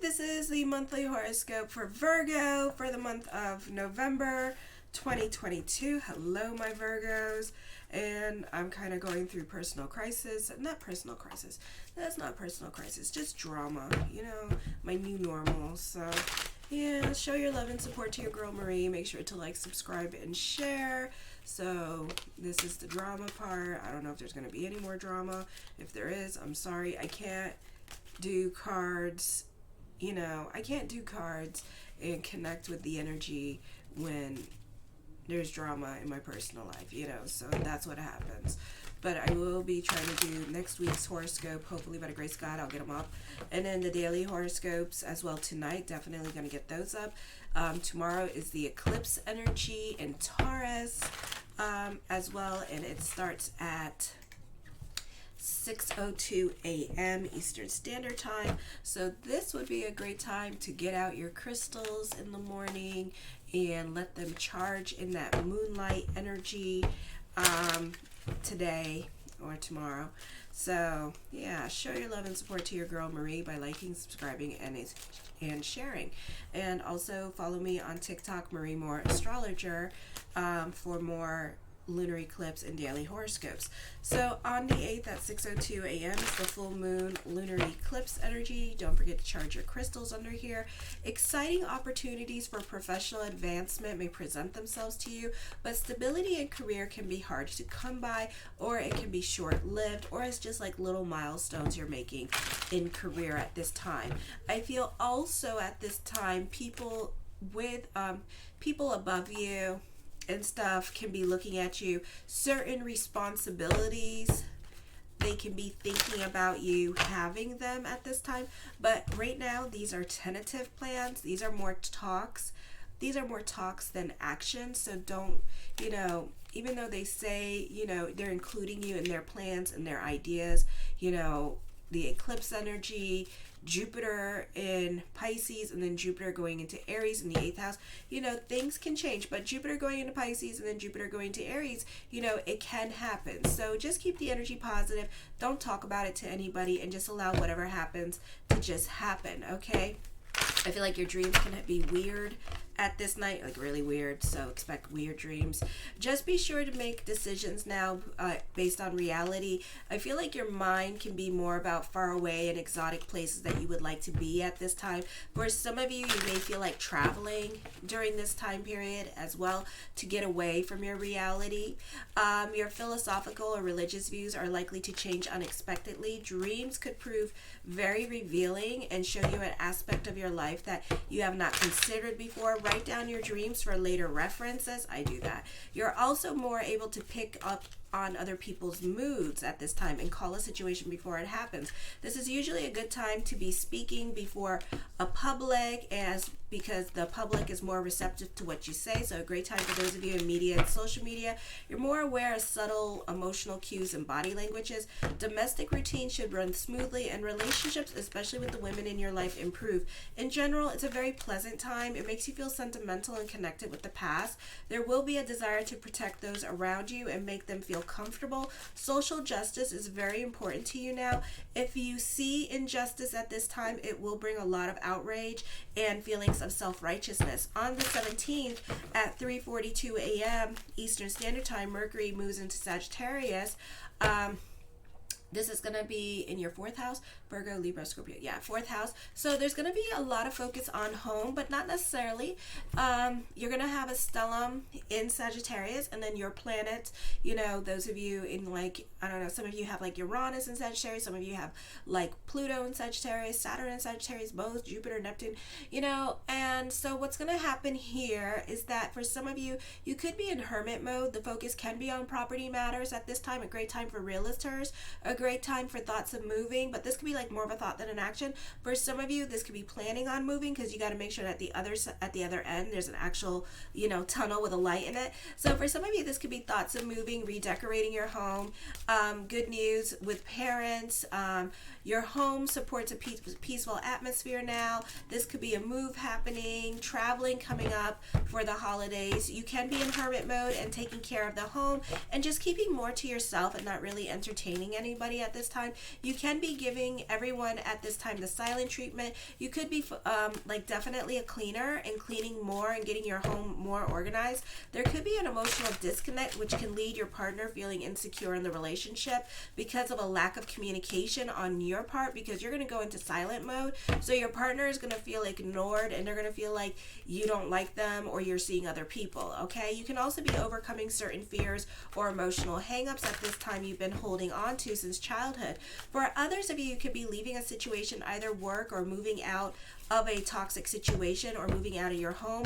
this is the monthly horoscope for Virgo for the month of November 2022. Hello, my Virgos. And I'm kind of going through personal crisis. Not personal crisis. That's not personal crisis. Just drama. My new normal. So, yeah, show your love and support to your girl Marie. Make sure to like, subscribe, and share. So, this is the drama part. I don't know if there's going to be any more drama. If there is, I'm sorry. I can't do cards. I can't do cards and connect with the energy when there's drama in my personal life, so that's what happens. But I will be trying to do next week's horoscope. Hopefully, by the grace of God, I'll get them up. And then the daily horoscopes as well tonight. Definitely going to get those up. Tomorrow is the eclipse energy in Taurus as well. And it starts at 6:02 a.m. Eastern Standard Time. So this would be a great time to get out your crystals in the morning and let them charge in that moonlight energy today or tomorrow. So yeah, show your love and support to your girl Marie by liking, subscribing, and sharing. And also follow me on TikTok, mariemooreastrologer, for more lunar eclipse and daily horoscopes. So on the 8th at 6:02 a.m. is the full moon lunar eclipse energy. Don't forget to charge your crystals under here. Exciting opportunities for professional advancement may present themselves to you, but stability in career can be hard to come by, or it can be short-lived, or it's just like little milestones you're making in career at this time. I feel also at this time people above you and stuff can be looking at you. Certain responsibilities, they can be thinking about you having them at this time. But right now, these are tentative plans. These are more talks. These are more talks than action. So don't, even though they say, they're including you in their plans and their ideas, the eclipse energy, Jupiter in Pisces, and then Jupiter going into Aries in the 8th house, things can change. But Jupiter going into Pisces and then Jupiter going to Aries, it can happen. So just keep the energy positive. Don't talk about it to anybody and just allow whatever happens to just happen, okay? I feel like your dreams can be weird at this night, like really weird, so expect weird dreams. Just be sure to make decisions now based on reality. I feel like your mind can be more about far away and exotic places that you would like to be at this time. For some of you, you may feel like traveling during this time period as well to get away from your reality. Your philosophical or religious views are likely to change unexpectedly. Dreams could prove very revealing and show you an aspect of your life that you have not considered before. Write down your dreams for later references. I do that. You're also more able to pick up on other people's moods at this time and call a situation before it happens. This is usually a good time to be speaking before a public, because the public is more receptive to what you say. So a great time for those of you in media and social media. You're more aware of subtle emotional cues and body languages. Domestic routine should run smoothly, and relationships, especially with the women in your life, improve. In general, it's a very pleasant time. It makes you feel sentimental and connected with the past. There will be a desire to protect those around you and make them feel comfortable. Social justice is very important to you now. If you see injustice at this time, it will bring a lot of outrage and feelings of self-righteousness. On the 17th at 3:42 a.m. Eastern Standard Time, Mercury moves into Sagittarius. This is going to be in your 4th house, Virgo, Libra, Scorpio. Yeah, 4th house. So there's going to be a lot of focus on home, but not necessarily. You're going to have a stellium in Sagittarius, and then your planets, those of you in some of you have like Uranus in Sagittarius, some of you have like Pluto in Sagittarius, Saturn in Sagittarius, both Jupiter, Neptune, and so what's going to happen here is that for some of you, you could be in hermit mode. The focus can be on property matters at this time. A great time for realtors, a great time for thoughts of moving, but this could be like more of a thought than an action. For some of you, this could be planning on moving, because you got to make sure that at the other end there's an actual tunnel with a light in it. So for some of you, this could be thoughts of moving, redecorating your home, good news with parents, Your home supports a peaceful atmosphere now. This could be a move happening, traveling coming up for the holidays. You can be in hermit mode and taking care of the home and just keeping more to yourself and not really entertaining anybody at this time. You can be giving everyone at this time the silent treatment. You could be like definitely a cleaner and cleaning more and getting your home more organized. There could be an emotional disconnect which can lead your partner feeling insecure in the relationship because of a lack of communication on your part, because you're going to go into silent mode. So your partner is going to feel ignored and they're going to feel like you don't like them or you're seeing other people. Okay, you can also be overcoming certain fears or emotional hangups at this time you've been holding on to since childhood. For others of you, you could be leaving a situation, either work or moving out of a toxic situation or moving out of your home.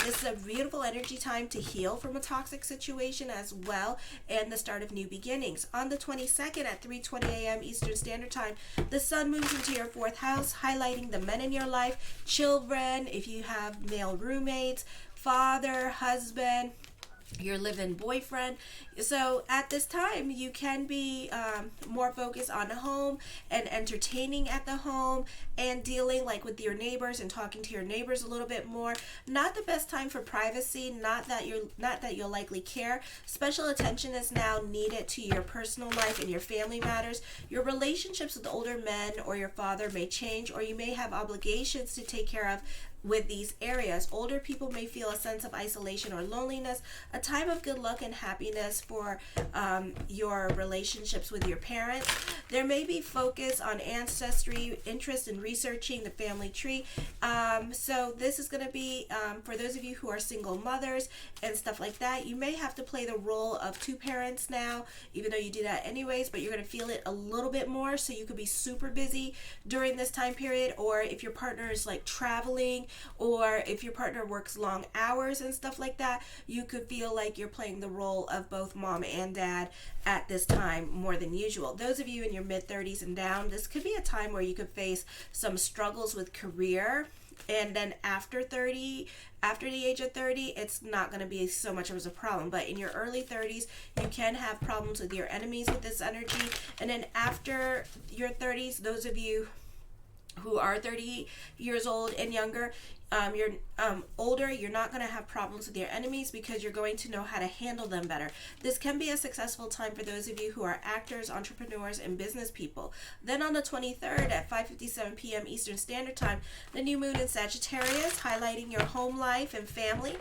This is a beautiful energy time to heal from a toxic situation as well, and the start of new beginnings. On the 22nd at 3:20 a.m. Eastern Standard Time, the sun moves into your 4th house, highlighting the men in your life, children, if you have male roommates, father, husband, your live-in boyfriend. So at this time you can be more focused on the home and entertaining at the home and dealing like with your neighbors and talking to your neighbors a little bit more. Not the best time for privacy, not that you'll likely care. Special attention is now needed to your personal life and your family matters. Your relationships with older men or your father may change, or you may have obligations to take care of with these areas. Older people may feel a sense of isolation or loneliness. A time of good luck and happiness for your relationships with your parents. There may be focus on ancestry, interest in researching the family tree. So this is going to be for those of you who are single mothers and stuff like that. You may have to play the role of 2 parents now, even though you do that anyways, but you're going to feel it a little bit more. So you could be super busy during this time period, or if your partner is like traveling, or if your partner works long hours and stuff like that, you could feel like you're playing the role of both mom and dad at this time more than usual. Those of you in your mid-30s and down, this could be a time where you could face some struggles with career. And then after the age of 30, it's not going to be so much of a problem. But in your early 30s, you can have problems with your enemies with this energy. And then after your 30s, those of you who are 30 years old and younger, you're older, you're not going to have problems with your enemies because you're going to know how to handle them better. This can be a successful time for those of you who are actors, entrepreneurs, and business people. Then on the 23rd at 5:57 p.m. Eastern Standard Time, the new moon in Sagittarius, highlighting your home life and family.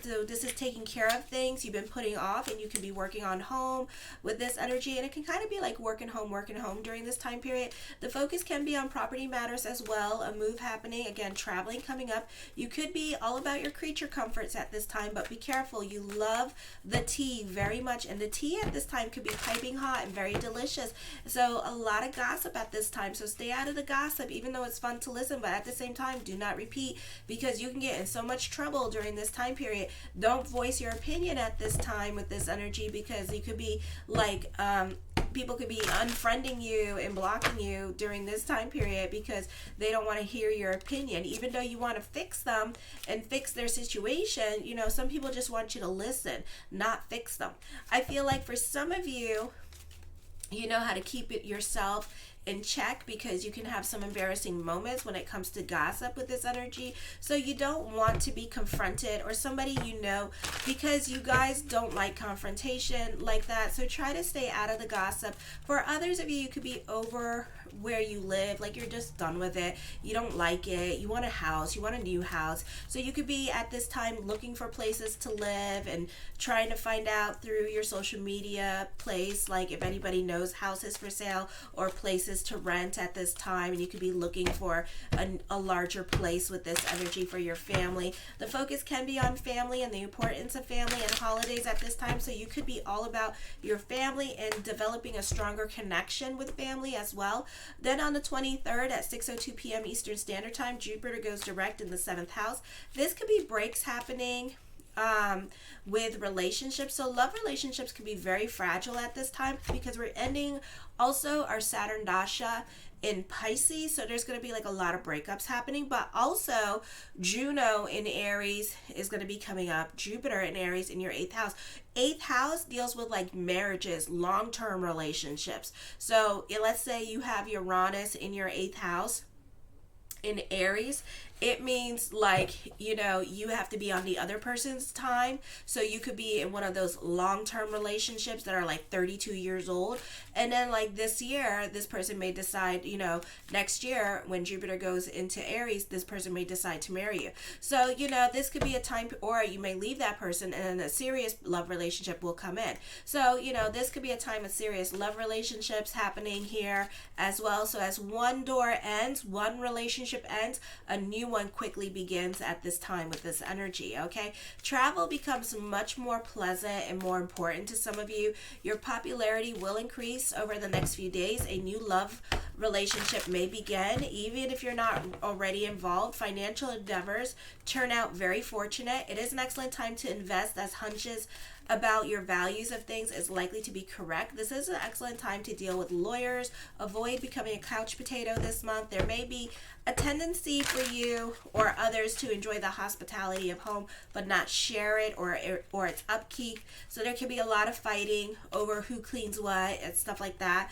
So this is taking care of things you've been putting off, and you can be working on home with this energy, and it can kind of be like working home during this time period. The focus can be on property matters as well, a move happening, again, traveling coming up. You could be all about your creature comforts at this time, but be careful. You love the tea very much, and the tea at this time could be piping hot and very delicious. So a lot of gossip at this time, so stay out of the gossip, even though it's fun to listen, but at the same time, do not repeat, because you can get in so much trouble during this time period. Don't voice your opinion at this time with this energy, because you could be like people could be unfriending you and blocking you during this time period because they don't want to hear your opinion, even though you want to fix them and fix their situation. You know, some people just want you to listen, not fix them. I feel like for some of you, you know how to keep it yourself in check, because you can have some embarrassing moments when it comes to gossip with this energy. So you don't want to be confronted, or somebody you know, because you guys don't like confrontation like that. So try to stay out of the gossip. For others of you, you could be over where you live, like you're just done with it, you don't like it, you want a house, you want a new house. So you could be at this time looking for places to live and trying to find out through your social media place, like if anybody knows houses for sale or places to rent at this time, and you could be looking for a larger place with this energy for your family. The focus can be on family and the importance of family and holidays at this time, so you could be all about your family and developing a stronger connection with family as well. Then on the 23rd at 6:02 p.m. Eastern Standard Time, Jupiter goes direct in the 7th house. This could be breaks happening with relationships. So love relationships can be very fragile at this time, because we're ending also our Saturn Dasha in Pisces, so there's going to be like a lot of breakups happening. But also Juno in Aries is going to be coming up. Jupiter in Aries in your 8th house. 8th house deals with like marriages, long-term relationships. So let's say you have Uranus in your 8th house in Aries. It means like, you know, you have to be on the other person's time. So you could be in one of those long-term relationships that are like 32 years old. And then like this year, this person may decide, you know, next year when Jupiter goes into Aries, this person may decide to marry you. So, you know, this could be a time, or you may leave that person and then a serious love relationship will come in. So, you know, this could be a time of serious love relationships happening here as well. So as one door ends, one relationship ends, a new one quickly begins at this time with this energy. Okay, travel becomes much more pleasant and more important to some of you. Your popularity will increase over the next few days. A new love relationship may begin, even if you're not already involved. Financial endeavors turn out very fortunate. It is an excellent time to invest, as hunches about your values of things is likely to be correct. This is an excellent time to deal with lawyers. Avoid becoming a couch potato this month. There may be a tendency for you or others to enjoy the hospitality of home but not share it or its upkeep. So there can be a lot of fighting over who cleans what and stuff like that.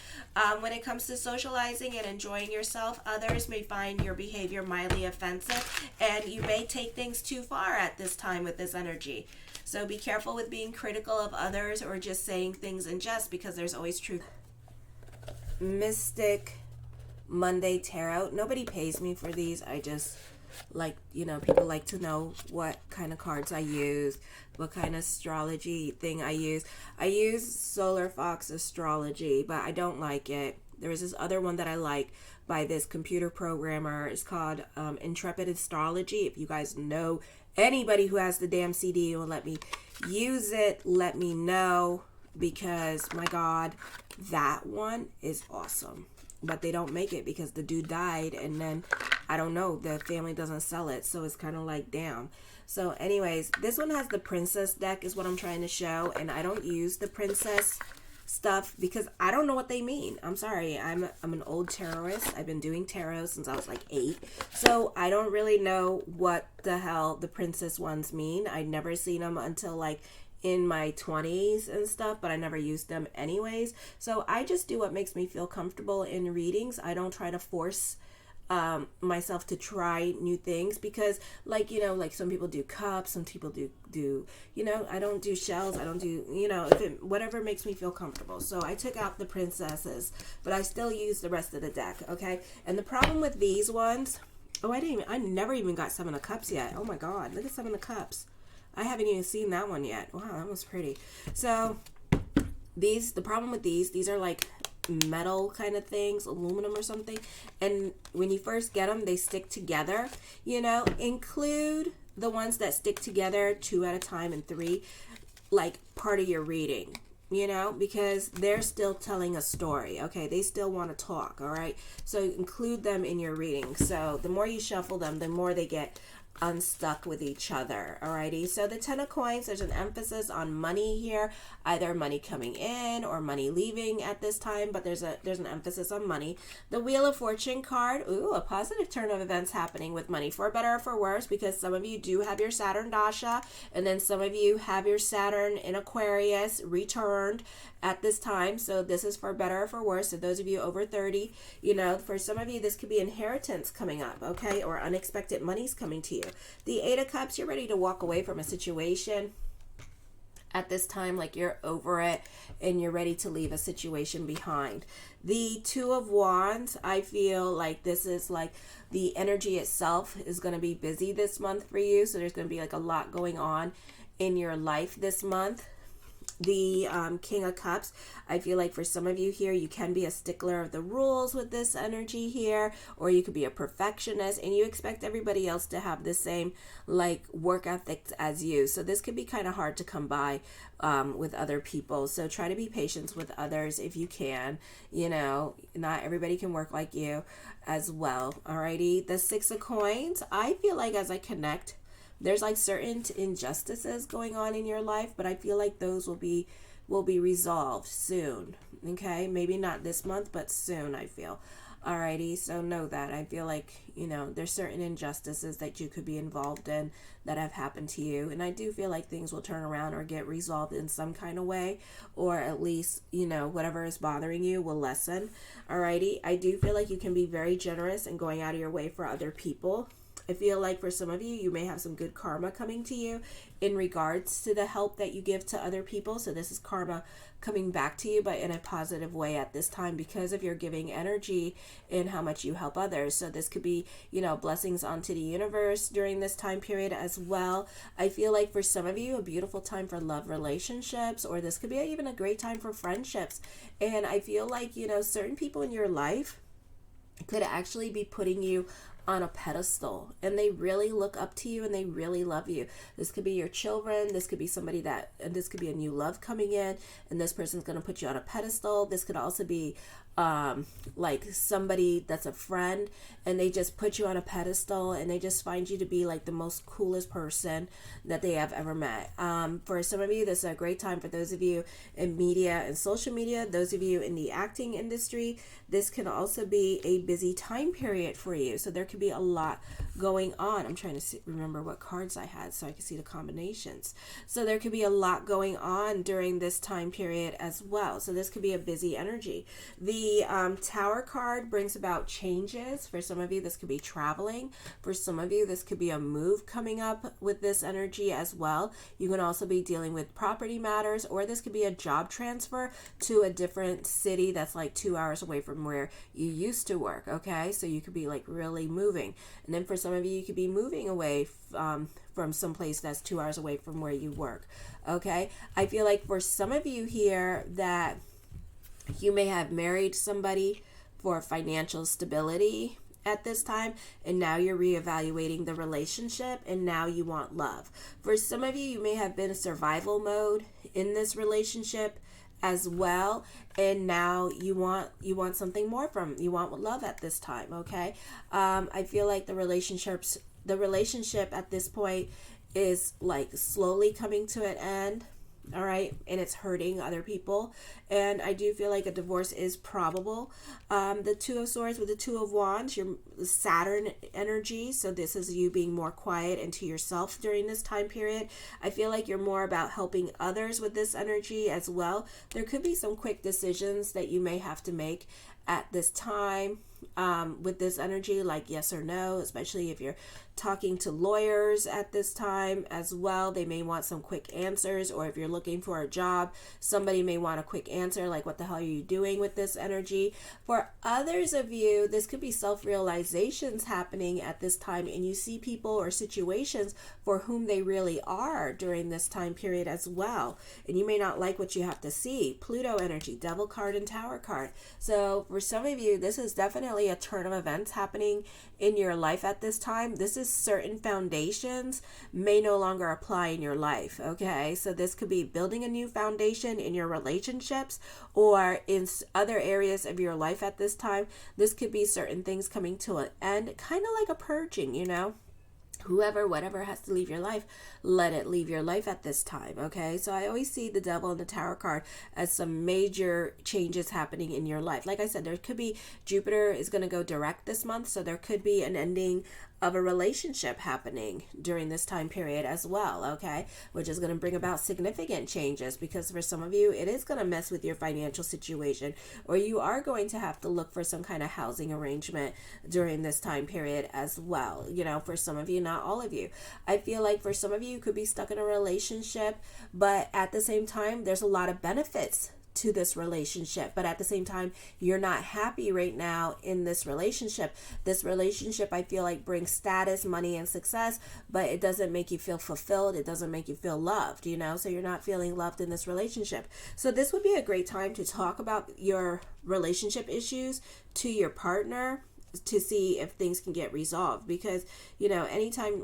When it comes to socializing and enjoying yourself, others may find your behavior mildly offensive, and you may take things too far at this time with this energy. So be careful with being critical of others or just saying things in jest, because there's always truth. Mystic Monday Tarot. Nobody pays me for these. I just like, you know, people like to know what kind of cards I use, what kind of astrology thing I use. I use Solar Fox Astrology, but I don't like it. There is this other one that I like by this computer programmer. It's called Intrepid Astrology. If you guys know anybody who has the damn CD will let me use it, let me know, because my God, that one is awesome. But they don't make it because the dude died, and then I don't know, the family doesn't sell it, so it's kind of like, damn. So anyways, this one has the princess deck is what I'm trying to show, and I don't use the princess stuff because I don't know what they mean. I'm sorry. I'm an old tarotist. I've been doing tarot since I was like 8. So I don't really know what the hell the princess ones mean. I'd never seen them until like in my 20s and stuff, but I never used them anyways. So I just do what makes me feel comfortable in readings. I don't try to force myself to try new things, because like, you know, like some people do cups, some people do you know, I don't do shells, I don't do, you know, whatever makes me feel comfortable. So I took out the princesses, but I still use the rest of the deck. Okay, and the problem with these ones, I never even got 7 of Cups yet. Oh my God, look at 7 of Cups. I haven't even seen that one yet. Wow, that was pretty. So the problem with these are like metal kind of things, aluminum or something, and when you first get them, they stick together. You know, include the ones that stick together 2 at a time and 3 like part of your reading, you know, because they're still telling a story. Okay, they still want to talk. All right, so include them in your reading. So the more you shuffle them, the more they get unstuck with each other. Alrighty, so the 10 of Coins, there's an emphasis on money here, either money coming in or money leaving at this time, but there's an emphasis on money. The Wheel of Fortune card, ooh, a positive turn of events happening with money, for better or for worse, because some of you do have your Saturn Dasha, and then some of you have your Saturn in Aquarius returned at this time. So this is for better or for worse. So those of you over 30, you know, for some of you, this could be inheritance coming up, okay, or unexpected money's coming to you. The 8 of Cups, you're ready to walk away from a situation at this time, like you're over it and you're ready to leave a situation behind. The 2 of Wands, I feel like this is like the energy itself is going to be busy this month for you. So there's going to be like a lot going on in your life this month. The King of Cups, I feel like for some of you here, you can be a stickler of the rules with this energy here, or you could be a perfectionist and you expect everybody else to have the same like work ethics as you. So this could be kind of hard to come by with other people. So try to be patient with others if you can. You know, not everybody can work like you as well. Alrighty, the 6 of Coins, I feel like as I connect, there's like certain injustices going on in your life, but I feel like those will be resolved soon. Okay, maybe not this month, but soon, I feel. Alrighty, so know that. I feel like, there's certain injustices that you could be involved in that have happened to you. And I do feel like things will turn around or get resolved in some kind of way, or at least, whatever is bothering you will lessen. Alrighty, I do feel like you can be very generous and going out of your way for other people. I feel like for some of you, you may have some good karma coming to you in regards to the help that you give to other people. So this is karma coming back to you, but in a positive way at this time because of your giving energy and how much you help others. So this could be, blessings onto the universe during this time period as well. I feel like for some of you, a beautiful time for love relationships, or this could be even a great time for friendships. And I feel like, certain people in your life could actually be putting you on a pedestal, and they really look up to you and they really love you. This could be your children, this could be somebody and this could be a new love coming in, and this person's going to put you on a pedestal. This could also be like somebody that's a friend, and they just put you on a pedestal and they just find you to be like the most coolest person that they have ever met. For some of you, this is a great time. For those of you in media and social media, those of you in the acting industry, this can also be a busy time period for you. So there could be a lot going on. I'm trying to remember what cards I had so I can see the combinations. So there could be a lot going on during this time period as well. So this could be a busy energy. The Tower card brings about changes. For some of you, this could be traveling. For some of you, this could be a move coming up with this energy as well. You can also be dealing with property matters, or this could be a job transfer to a different city that's like 2 hours away from where you used to work. Okay, so you could be like really moving. And then for some of you, you could be moving away from some place that's 2 hours away from where you work. Okay, I feel like for some of you here that you may have married somebody for financial stability at this time, and now you're reevaluating the relationship and now you want love. For some of you, you may have been in survival mode in this relationship as well, and now you want something more you want love at this time. Okay, I feel like the relationship at this point is like slowly coming to an end. All right, and it's hurting other people, and I do feel like a divorce is probable. The Two of Swords with the Two of Wands, your Saturn energy, so this is you being more quiet and to yourself during this time period. I feel like you're more about helping others with this energy as well. There could be some quick decisions that you may have to make at this time with this energy, like yes or no, especially if you're talking to lawyers at this time as well. They may want some quick answers, or if you're looking for a job, somebody may want a quick answer like what the hell are you doing with this energy. For others of you, this could be self-realizations happening at this time, and you see people or situations for whom they really are during this time period as well, and you may not like what you have to see. Pluto energy, Devil card and Tower card. So for some of you, this is definitely a turn of events happening in your life at this time. This is certain foundations may no longer apply in your life. Okay, so this could be building a new foundation in your relationships or in other areas of your life at this time. This could be certain things coming to an end, kind of like a purging, whatever has to leave your life, let it leave your life at this time. Okay, so I always see the Devil and the Tower card as some major changes happening in your life. Like I said, there could be Jupiter is going to go direct this month, so there could be an ending of a relationship happening during this time period as well, okay, which is going to bring about significant changes, because for some of you it is going to mess with your financial situation, or you are going to have to look for some kind of housing arrangement during this time period as well. For some of you, not all of you. I feel like for some of you could be stuck in a relationship, but at the same time there's a lot of benefits to this relationship, but at the same time you're not happy right now in this relationship. This relationship, I feel like, brings status, money, and success, but it doesn't make you feel fulfilled. It doesn't make you feel loved, so you're not feeling loved in this relationship. So this would be a great time to talk about your relationship issues to your partner, to see if things can get resolved, because anytime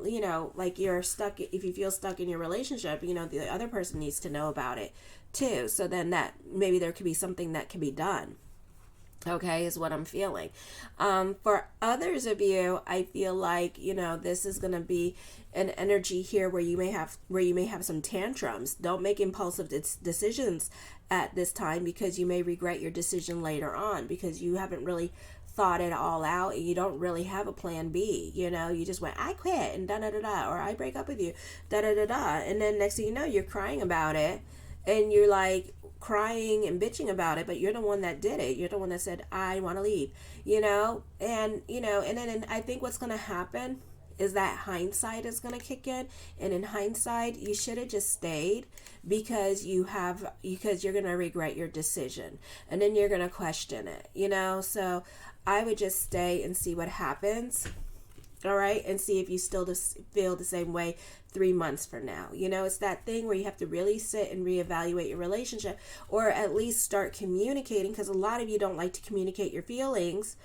like you're stuck, if you feel stuck in your relationship, the other person needs to know about it too, so then that maybe there could be something that can be done. Okay, is what I'm feeling. For others of you, I feel like this is going to be an energy here where you may have some tantrums. Don't make impulsive decisions at this time, because you may regret your decision later on, because you haven't really thought it all out and you don't really have a plan B. You know, you just went, I quit and da da da da, or I break up with you, da da da da. And then next thing you know, you're crying about it and you're like crying and bitching about it, but you're the one that did it. You're the one that said, I want to leave, you know, and then I think what's going to happen is that hindsight is going to kick in, and in hindsight you should have just stayed because you're going to regret your decision, and then you're going to question it, you know. So I would just stay and see what happens, all right, and see if you still feel the same way 3 months from now. You know, it's that thing where you have to really sit and reevaluate your relationship, or at least start communicating, because a lot of you don't like to communicate your feelings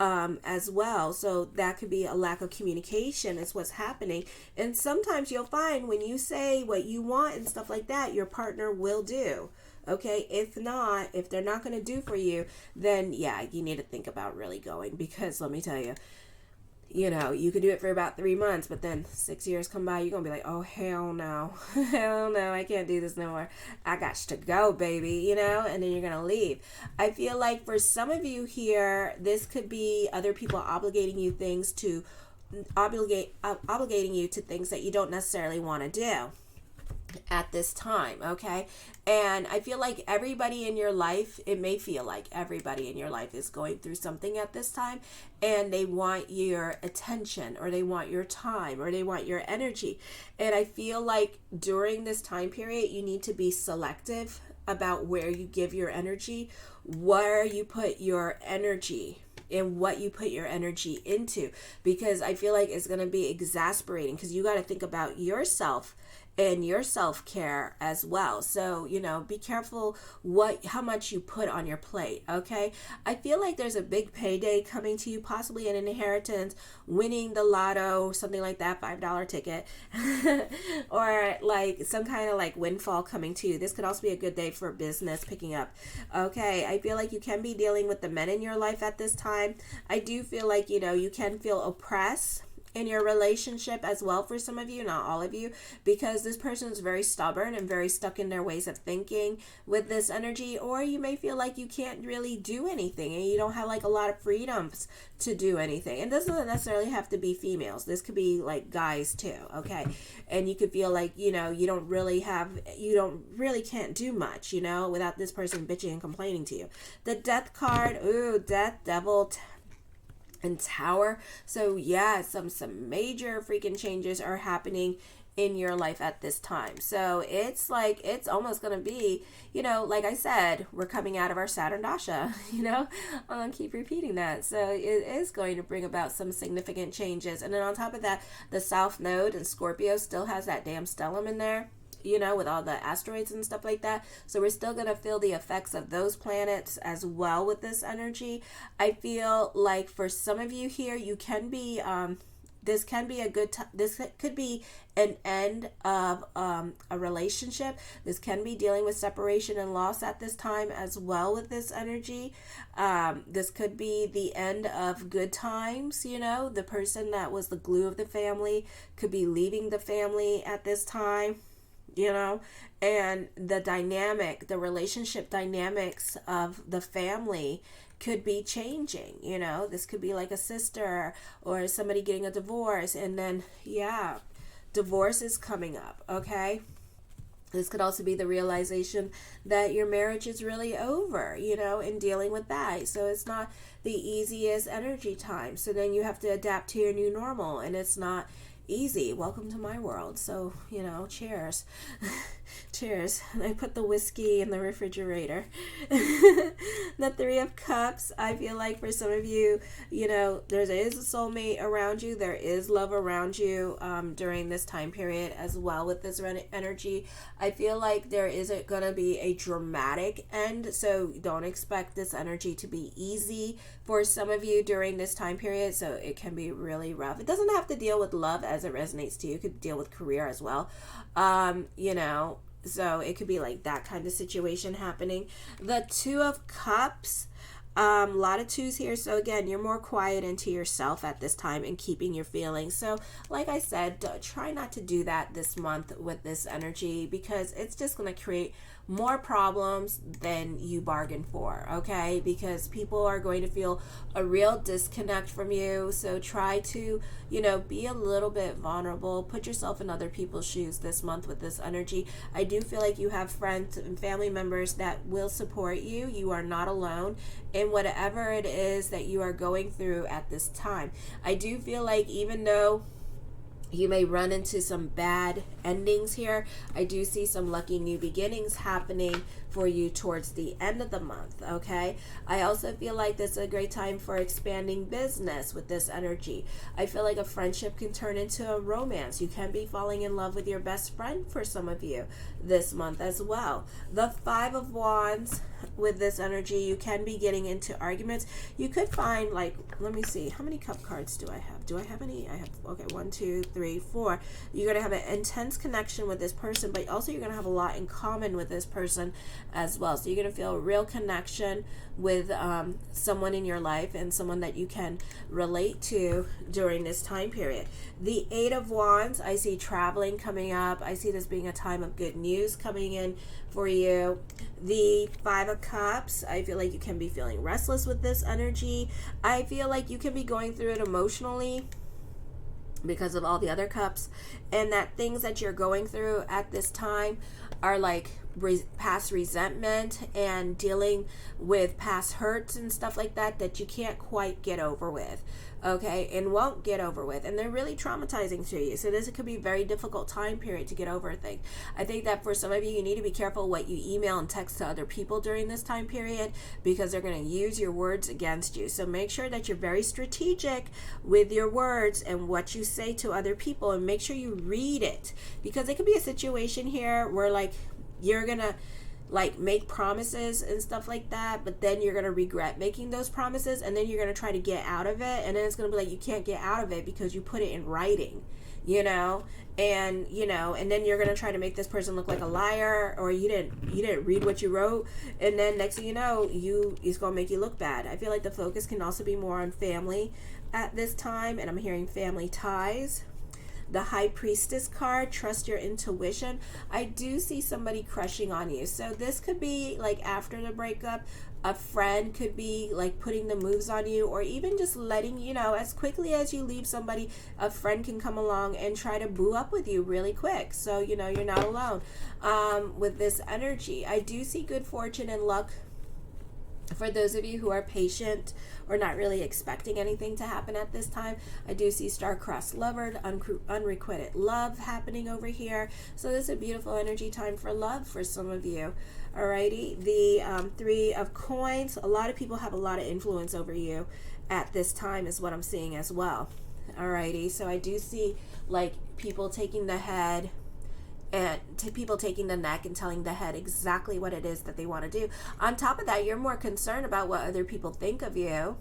as well. So that could be a lack of communication is what's happening. And sometimes you'll find when you say what you want and stuff like that, your partner will do. Okay, if they're not going to do for you, then yeah, you need to think about really going, because let me tell you, you know, you could do it for about 3 months, but then 6 years come by, you're going to be like, oh, hell no. Hell no, I can't do this no more. I got to go, baby, you know, and then you're going to leave. I feel like for some of you here, this could be other people obligating you to things that you don't necessarily want to do at this time, okay? And I feel like everybody in your life, it may feel like everybody in your life is going through something at this time, and they want your attention, or they want your time, or they want your energy. And I feel like during this time period, you need to be selective about where you give your energy, where you put your energy, and what you put your energy into, because I feel like it's going to be exasperating, because you got to think about yourself and your self-care as well. So, you know, be careful how much you put on your plate, okay? I feel like there's a big payday coming to you, possibly an inheritance, winning the lotto, something like that, $5 ticket, or like some kind of like windfall coming to you. This could also be a good day for business picking up, okay? I feel like you can be dealing with the men in your life at this time. I do feel like, you know, you can feel oppressed in your relationship as well for some of you, not all of you, because this person is very stubborn and very stuck in their ways of thinking with this energy. Or you may feel like you can't really do anything and you don't have like a lot of freedoms to do anything. And this doesn't necessarily have to be females. This could be like guys too, okay? And you could feel like, you know, you don't really can't do much, you know, without this person bitching and complaining to you. The Death card, ooh, Death, Devil, and Tower. So yeah, some major freaking changes are happening in your life at this time. So it's like, it's almost going to be, you know, like I said, we're coming out of our Saturn Dasha, you know, keep repeating that. So it is going to bring about some significant changes. And then on top of that, the South Node in Scorpio still has that damn stellium in there, you know, with all the asteroids and stuff like that. So we're still going to feel the effects of those planets as well with this energy. I feel like for some of you here, you can be, this can be a good time. This could be an end of a relationship. This can be dealing with separation and loss at this time as well with this energy. This could be the end of good times, you know. The person that was the glue of the family could be leaving the family at this time, you know, and the relationship dynamics of the family could be changing, you know. This could be like a sister or somebody getting a divorce, and then, yeah, divorce is coming up, okay? This could also be the realization that your marriage is really over, you know, and dealing with that. So it's not the easiest energy time. So then you have to adapt to your new normal, and it's not easy. Welcome to my world. So, you know, cheers. Cheers. And I put the whiskey in the refrigerator. The Three of Cups. I feel like for some of you, you know, there is a soulmate around you. There is love around you during this time period as well with this energy. I feel like there isn't going to be a dramatic end. So don't expect this energy to be easy for some of you during this time period. So it can be really rough. It doesn't have to deal with love as it resonates to you. It could deal with career as well. You know, so it could be like that kind of situation happening. The Two of Cups, a lot of twos here. So again, you're more quiet into yourself at this time and keeping your feelings. So like I said, try not to do that this month with this energy, because it's just going to create more problems than you bargained for, okay? Because people are going to feel a real disconnect from you. So try to, be a little bit vulnerable. Put yourself in other people's shoes this month with this energy. I do feel like you have friends and family members that will support you. You are not alone in whatever it is that you are going through at this time. I do feel like even though you may run into some bad endings here, I do see some lucky new beginnings happening for you towards the end of the month, okay? I also feel like this is a great time for expanding business with this energy. I feel like a friendship can turn into a romance. You can be falling in love with your best friend for some of you this month as well. The Five of Wands with this energy, you can be getting into arguments. You could find, like, let me see, how many cup cards do I have? Do I have any? I have, okay, 1, 2, 3, 4. You're going to have an intense connection with this person, but also you're going to have a lot in common with this person as well. So you're going to feel a real connection with someone in your life and someone that you can relate to during this time period. The Eight of Wands, I see traveling coming up. I see this being a time of good news coming in for you. The Five of Cups, I feel like you can be feeling restless with this energy. I feel like you can be going through it emotionally because of all the other cups, and that things that you're going through at this time are like past resentment and dealing with past hurts and stuff like that you can't quite get over with, okay, and won't get over with, and they're really traumatizing to you. So this could be a very difficult time period to get over things. I think that for some of you, you need to be careful what you email and text to other people during this time period, because they're going to use your words against you. So make sure that you're very strategic with your words and what you say to other people, and make sure you read it, because it could be a situation here where like you're gonna like make promises and stuff like that, but then you're gonna regret making those promises, and then you're gonna try to get out of it, and then it's gonna be like you can't get out of it because you put it in writing, and then you're gonna try to make this person look like a liar, or you didn't read what you wrote, and then next thing you know, it's gonna make you look bad. I feel like the focus can also be more on family at this time, and I'm hearing family ties. The High Priestess card, trust your intuition. I do see somebody crushing on you. So this could be like after the breakup, a friend could be like putting the moves on you, or even just letting, as quickly as you leave somebody, a friend can come along and try to boo up with you really quick. So, you're not alone with this energy. I do see good fortune and luck for those of you who are patient or not really expecting anything to happen at this time. I do see star-crossed lover, unrequited love happening over here. So this is a beautiful energy time for love for some of you. Alrighty, the Three of Coins. A lot of people have a lot of influence over you at this time is what I'm seeing as well. Alrighty, so I do see like people taking the head, and to people taking the neck and telling the head exactly what it is that they want to do. On top of that, you're more concerned about what other people think of you.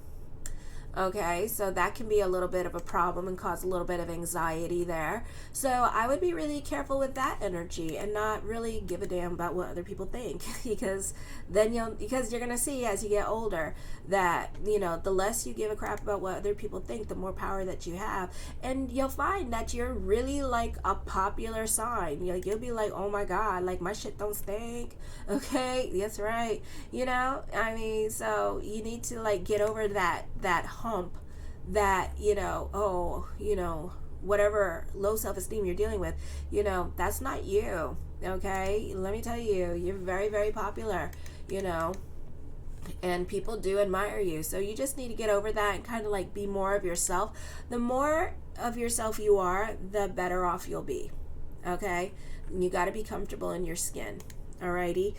Okay, so that can be a little bit of a problem and cause a little bit of anxiety there. So I would be really careful with that energy and not really give a damn about what other people think, because you're gonna see as you get older that the less you give a crap about what other people think, the more power that you have, and you'll find that you're really like a popular sign. You'll be like, oh my god, like my shit don't stink. Okay, that's right. So you need to like get over that hump that whatever low self-esteem you're dealing with, that's not you. Okay, let me tell you, you're very, very popular, and people do admire you. So you just need to get over that and kind of like be more of yourself. The more of yourself you are, the better off you'll be. Okay, you got to be comfortable in your skin. Alrighty.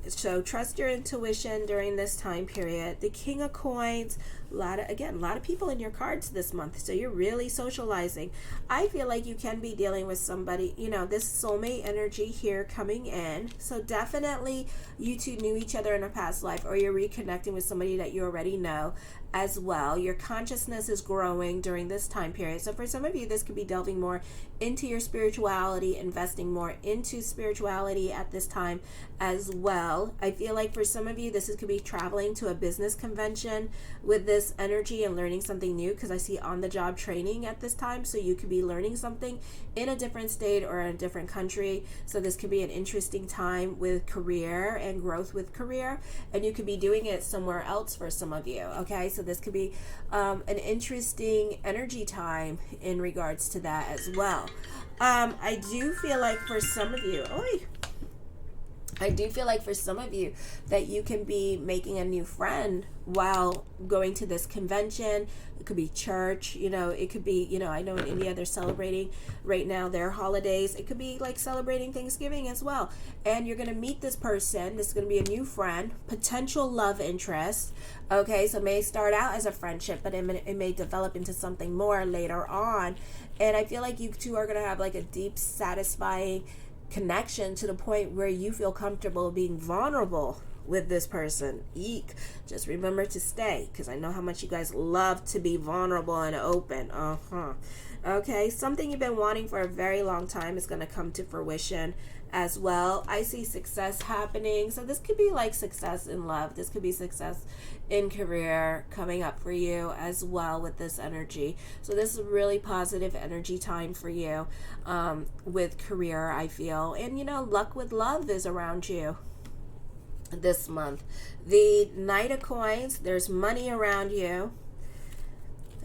So trust your intuition during this time period. The King of Coins, a lot of people in your cards this month, so you're really socializing. I feel like you can be dealing with somebody, this soulmate energy here coming in. So definitely you two knew each other in a past life, or you're reconnecting with somebody that you already know as well. Your consciousness is growing during this time period. So for some of you, this could be delving more into your spirituality, investing more into spirituality at this time as well. I feel like for some of you, this could be traveling to a business convention with this energy and learning something new, because I see on-the-job training at this time. So you could be learning something in a different state or in a different country. So this could be an interesting time with career and growth with career, and you could be doing it somewhere else for some of you. Okay, so this could be an interesting energy time in regards to that as well. I do feel like for some of you, that you can be making a new friend while going to this convention. It could be church, it could be, I know in India they're celebrating right now their holidays. It could be like celebrating Thanksgiving as well. And you're going to meet this person. This is going to be a new friend, potential love interest. Okay, so it may start out as a friendship, but it may develop into something more later on. And I feel like you two are going to have like a deep, satisfying connection to the point where you feel comfortable being vulnerable with this person. Eek. Just remember to stay, because I know how much you guys love to be vulnerable and open. Okay, something you've been wanting for a very long time is going to come to fruition as well. I see success happening. So this could be like success in love. This could be success in career coming up for you as well with this energy. So this is a really positive energy time for you with career, I feel. And luck with love is around you this month. The Knight of Coins, there's money around you.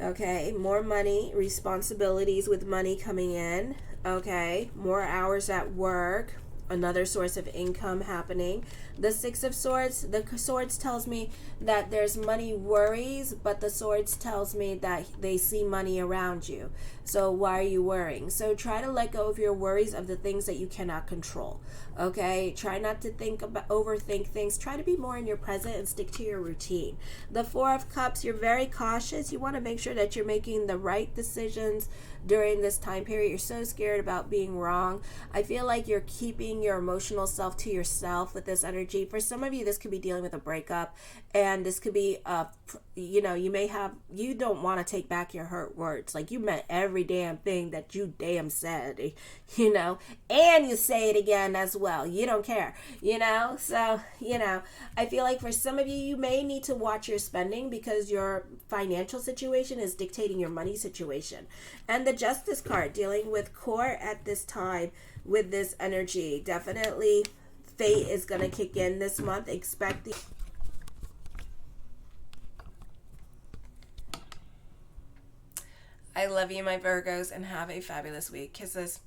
Okay, more money, responsibilities with money coming in. Okay, more hours at work, another source of income happening. The Six of Swords, the Swords tells me that there's money worries, but the Swords tells me that they see money around you. So why are you worrying? So try to let go of your worries of the things that you cannot control. Okay, try not to overthink things. Try to be more in your present and stick to your routine. The Four of Cups, you're very cautious. You want to make sure that you're making the right decisions during this time period. You're so scared about being wrong. I feel like you're keeping your emotional self to yourself with this energy. For some of you, this could be dealing with a breakup, and this could be you don't want to take back your hurt words. Like, you meant every damn thing that you damn said, and you say it again as well. You don't care, so I feel like for some of you, you may need to watch your spending, because your financial situation is dictating your money situation. And the Justice card, dealing with court at this time with this energy. Definitely fate is going to kick in this month. Expect the I love you, my Virgos, and have a fabulous week. Kisses.